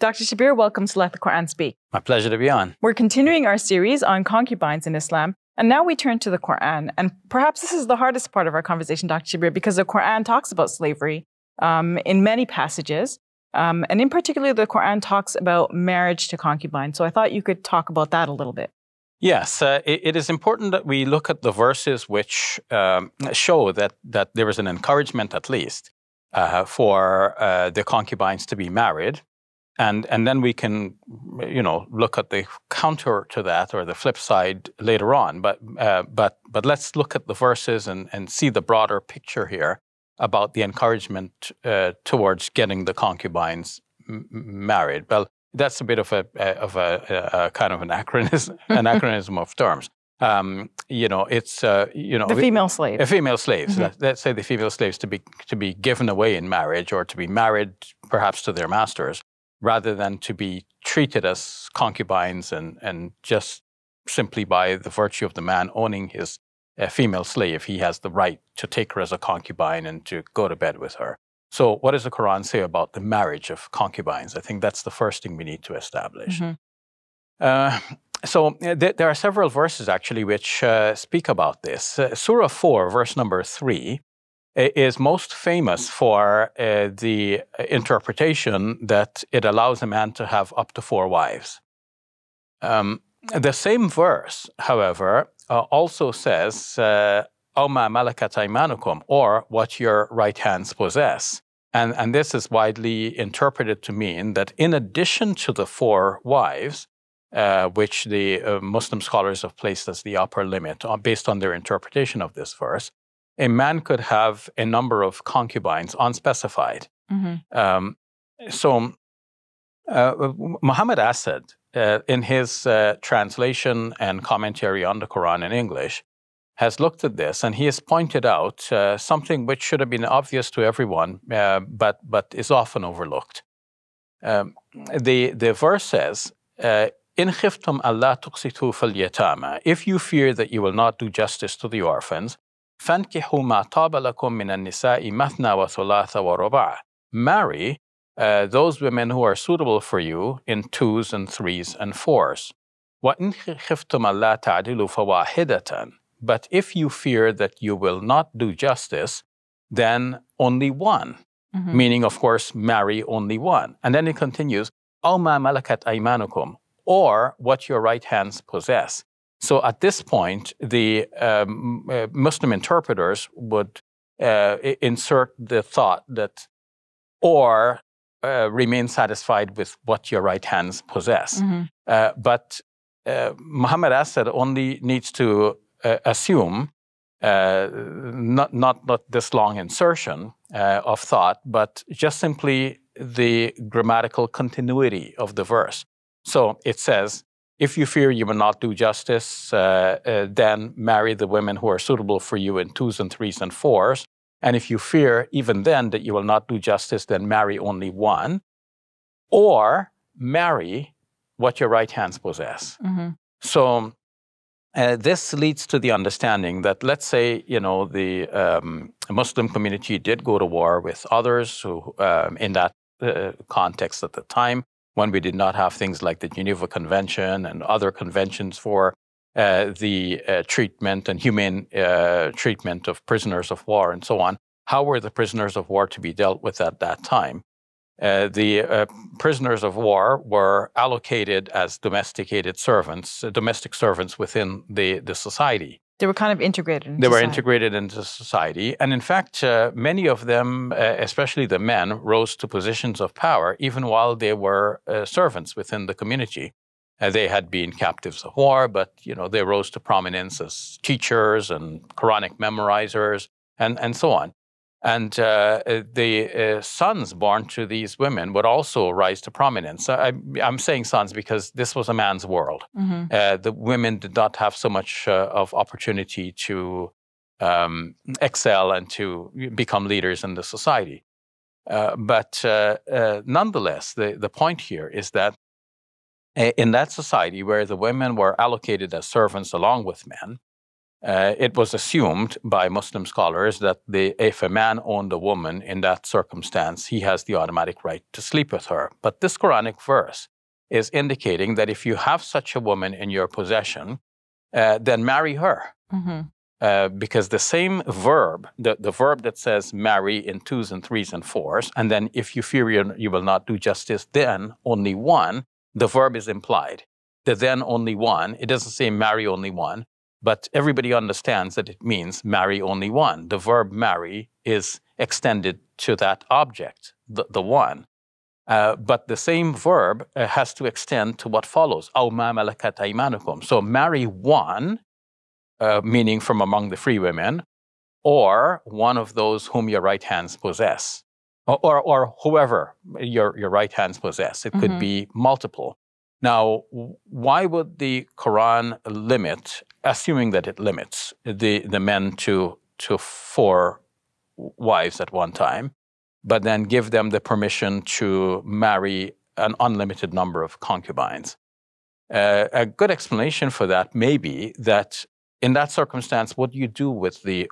Dr. Shabir, welcome to Let the Quran Speak. My pleasure to be on. We're continuing our series on concubines in Islam, and now we turn to the Quran. And perhaps this is the hardest part of our conversation, Dr. Shabir, because the Quran talks about slavery in many passages. And in particular, the Quran talks about marriage to concubines. So I thought you could talk about that a little bit. Yes, it is important that we look at the verses which show that there is an encouragement, at least, for the concubines to be married. And then we can, look at the counter to that or the flip side later on. But let's look at the verses and see the broader picture here about the encouragement towards getting the concubines married. Well, that's a bit of a kind of an anachronism of terms. It's the female slave. Female slaves. Mm-hmm. Let's say the female slaves to be given away in marriage or to be married perhaps to their masters, rather than to be treated as concubines and just simply by the virtue of the man owning his female slave, he has the right to take her as a concubine and to go to bed with her. So what does the Quran say about the marriage of concubines? I think that's the first thing we need to establish. Mm-hmm. There are several verses actually which speak about this. Surah 4, verse number 3, is most famous for the interpretation that it allows a man to have up to 4 wives. The same verse, however, also says, "Aw ma malakat aymanukum," or what your right hands possess. And this is widely interpreted to mean that in addition to the 4 wives, which the Muslim scholars have placed as the upper limit based on their interpretation of this verse, a man could have a number of concubines unspecified. Mm-hmm. Muhammad Asad, in his translation and commentary on the Quran in English, has looked at this and he has pointed out something which should have been obvious to everyone, but is often overlooked. The verse says, "In khiftum alla tuqsitu fil yatama," if you fear that you will not do justice to the orphans, فَانْكِحُوا مَا طَابَ لَكُم مِّنَ النِّسَاءِ مَثْنَى وَثُلَاثَ وَرُبَاعَ. Marry those women who are suitable for you in 2s and 3s and 4s. وَإِنْ خِفْتُمْ أَلَّا تَعْدِلُوا فَوَاحِدَةً. But if you fear that you will not do justice, then only one. Mm-hmm. Meaning, of course, marry only one. And then it continues, أَوْ مَا مَلَكَتْ أَيْمَانُكُمْ, or what your right hands possess. So at this point, the Muslim interpreters would insert the thought that, or remain satisfied with what your right hands possess. Mm-hmm. But Muhammad Asad only needs to assume, not this long insertion of thought, but just simply the grammatical continuity of the verse. So it says, if you fear you will not do justice, then marry the women who are suitable for you in 2s and 3s and 4s. And if you fear even then that you will not do justice, then marry only one. Or marry what your right hands possess. Mm-hmm. So this leads to the understanding that, let's say, the Muslim community did go to war with others who, in that context at the time, when we did not have things like the Geneva Convention and other conventions for the treatment and humane treatment of prisoners of war and so on. How were the prisoners of war to be dealt with at that time? The prisoners of war were allocated as domesticated servants, domestic servants within the society. They were kind of integrated into society. They were integrated into society. And in fact, many of them, especially the men, rose to positions of power even while they were servants within the community. They had been captives of war, but they rose to prominence as teachers and Quranic memorizers and so on. And the sons born to these women would also rise to prominence. I'm saying sons because this was a man's world. Mm-hmm. The women did not have so much of opportunity to excel and to become leaders in the society. But nonetheless, the point here is that in that society where the women were allocated as servants along with men, it was assumed by Muslim scholars that if a man owned a woman in that circumstance, he has the automatic right to sleep with her. But this Quranic verse is indicating that if you have such a woman in your possession, then marry her. Because the same verb, the verb that says marry in 2s and 3s and 4s, and then if you fear you will not do justice, then only one, the verb is implied. The then only one, it doesn't say marry only one, but everybody understands that it means marry only one. The verb marry is extended to that object, the one. But the same verb has to extend to what follows, أَوْ مَا مَلَكَتْ أَيْمَانُكُمْ. So marry one, meaning from among the free women, or one of those whom your right hands possess, or whoever your right hands possess. It could be multiple. Now, why would the Quran limit, assuming that it limits the men to 4 wives at one time, but then give them the permission to marry an unlimited number of concubines? A good explanation for that may be that in that circumstance, what do you do with the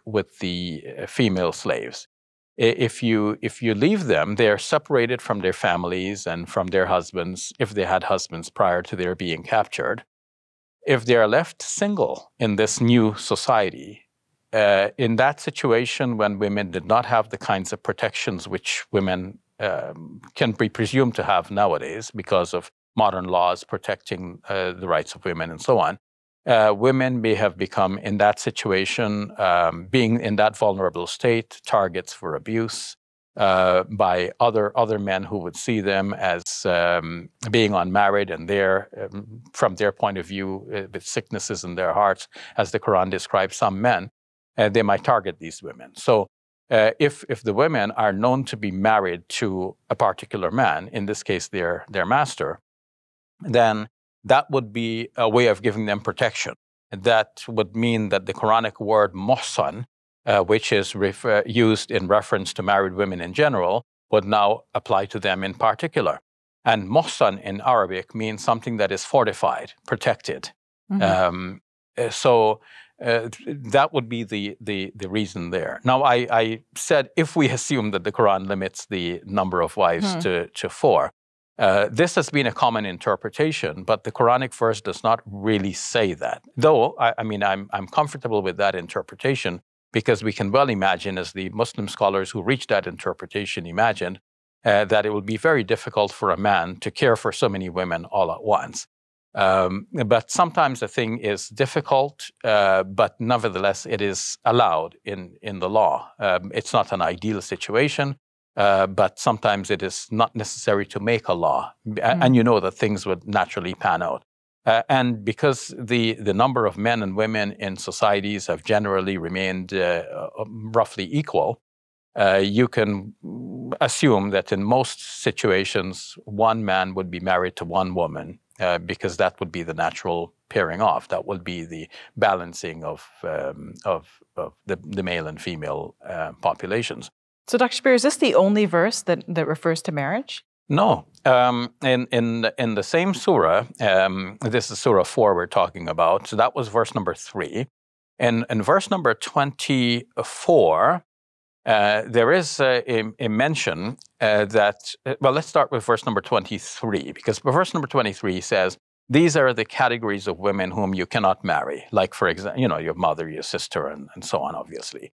female slaves? If you leave them, they're separated from their families and from their husbands, if they had husbands prior to their being captured. If they are left single in this new society, in that situation when women did not have the kinds of protections which women can be presumed to have nowadays because of modern laws protecting the rights of women and so on, women may have become, in that situation, being in that vulnerable state, targets for abuse by other men who would see them as being unmarried and from their point of view, with sicknesses in their hearts, as the Quran describes some men, they might target these women. So if the women are known to be married to a particular man, in this case their master, then that would be a way of giving them protection. That would mean that the Quranic word muhsan, which is used in reference to married women in general, would now apply to them in particular. And muhsan in Arabic means something that is fortified, protected. So that would be the reason there. Now, I said if we assume that the Quran limits the number of wives to 4, this has been a common interpretation, but the Quranic verse does not really say that. Though, I'm comfortable with that interpretation because we can well imagine, as the Muslim scholars who reached that interpretation imagined, that it would be very difficult for a man to care for so many women all at once. But sometimes a thing is difficult, but nevertheless it is allowed in the law. It's not an ideal situation. But sometimes it is not necessary to make a law, and you know that things would naturally pan out. And because the number of men and women in societies have generally remained roughly equal, you can assume that in most situations, one man would be married to one woman, because that would be the natural pairing off. That would be the balancing of the male and female populations. So, Dr. Shabir, is this the only verse that refers to marriage? No. In the same surah, this is Surah 4 we're talking about, so that was verse number 3. In verse number 24, there is a mention that, well, let's start with verse number 23, because verse number 23 says, these are the categories of women whom you cannot marry, like, for example, your mother, your sister, and so on, obviously.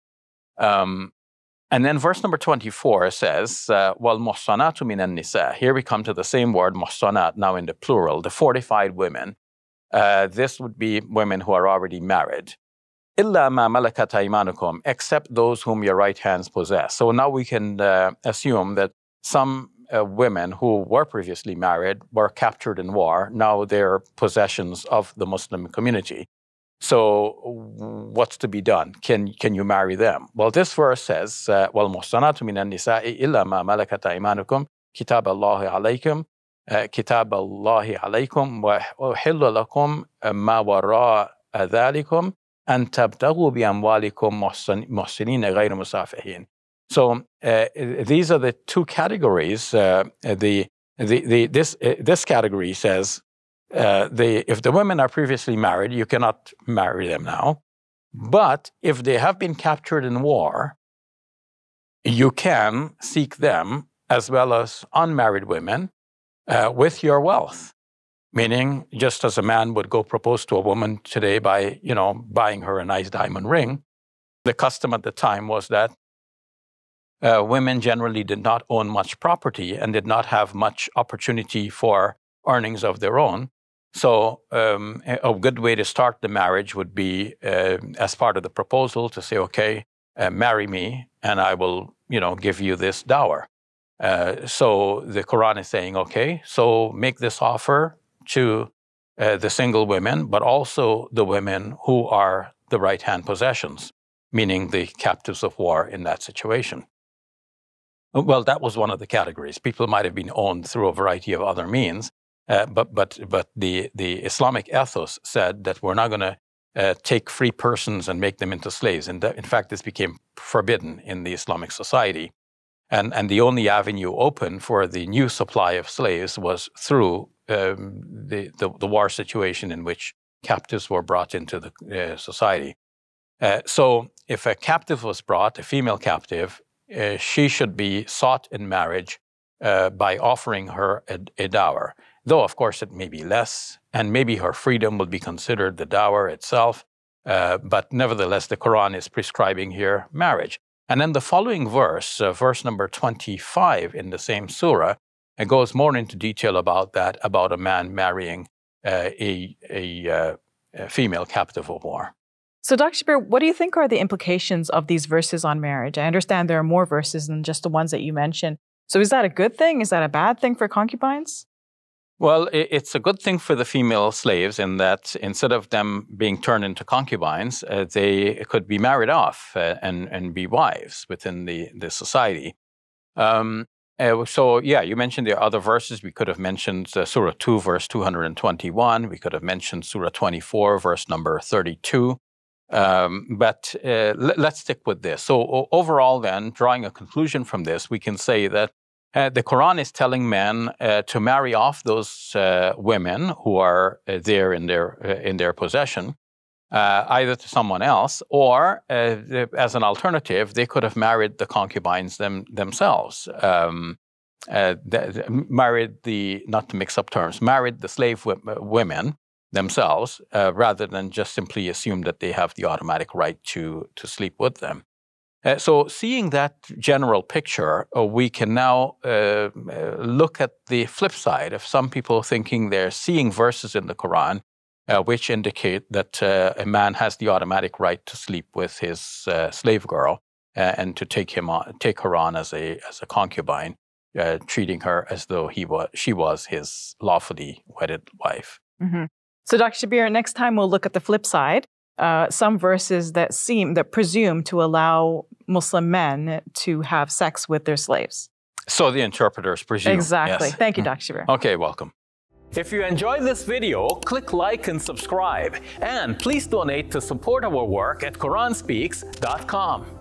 And then verse number 24 says, وَالْمُحْصَنَاتُ مِنَ النِّسَاءِ. Here we come to the same word, muhsanat, now in the plural, the fortified women. This would be women who are already married. إِلَّا مَا مَلَكَتْ أَيْمَانُكُمْ, except those whom your right hands possess. So now we can assume that some women who were previously married were captured in war. Now they're possessions of the Muslim community. So what's to be done? Can you marry them? Well, this verse says, وَالْمُحْصَنَاتُ مِنَ النِّسَاءِ إِلَّا مَا مَلَكَتْ أَيْمَانُكُمْ كِتَابَ اللَّهِ عَلَيْكُمْ كِتَابَ اللَّهِ عَلَيْكُمْ وَأُحِلَّ لَكُمْ مَا وَرَاءَ ذَلِكُمْ أَن تَبْتَغُوا بِأَمْوَالِكُمْ مُحْسِنِينَ غَيْرَ مُسَافِحِينَ. So these are the two categories. This category says, if the women are previously married, you cannot marry them now. But if they have been captured in war, you can seek them as well as unmarried women with your wealth. Meaning, just as a man would go propose to a woman today by, buying her a nice diamond ring, the custom at the time was that women generally did not own much property and did not have much opportunity for earnings of their own. So a good way to start the marriage would be, as part of the proposal, to say, okay, marry me and I will, give you this dower. So the Quran is saying, okay, so make this offer to the single women, but also the women who are the right-hand possessions, meaning the captives of war in that situation. Well, that was one of the categories. People might have been owned through a variety of other means, but the Islamic ethos said that we're not going to take free persons and make them into slaves. And in fact, this became forbidden in the Islamic society. And the only avenue open for the new supply of slaves was through the war situation in which captives were brought into the society. So if a captive was brought, a female captive, she should be sought in marriage by offering her a dower. Though, of course, it may be less, and maybe her freedom would be considered the dower itself. But nevertheless, the Quran is prescribing here marriage. And then the following verse, verse number 25 in the same surah, it goes more into detail about that, about a man marrying a female captive of war. So, Dr. Shabir, what do you think are the implications of these verses on marriage? I understand there are more verses than just the ones that you mentioned. So is that a good thing? Is that a bad thing for concubines? Well, it's a good thing for the female slaves in that instead of them being turned into concubines, they could be married off and be wives within the society. So, yeah, you mentioned there are other verses. We could have mentioned Surah 2, verse 221. We could have mentioned Surah 24, verse number 32. But let's stick with this. So overall then, drawing a conclusion from this, we can say that the Quran is telling men to marry off those women who are there in their possession, either to someone else, or as an alternative, they could have married the concubines themselves. Married not to mix up terms, married the slave women themselves, rather than just simply assume that they have the automatic right to sleep with them. So seeing that general picture, we can now look at the flip side of some people thinking they're seeing verses in the Quran which indicate that a man has the automatic right to sleep with his slave girl and to take her on as a concubine, treating her as though she was his lawfully wedded wife. Mm-hmm. So, Dr. Shabir, next time we'll look at the flip side. Some verses that presume to allow Muslim men to have sex with their slaves. So the interpreters presume. Exactly. Yes. Thank you, Dr. Shabir. Okay, welcome. If you enjoyed this video, click like and subscribe. And please donate to support our work at QuranSpeaks.com.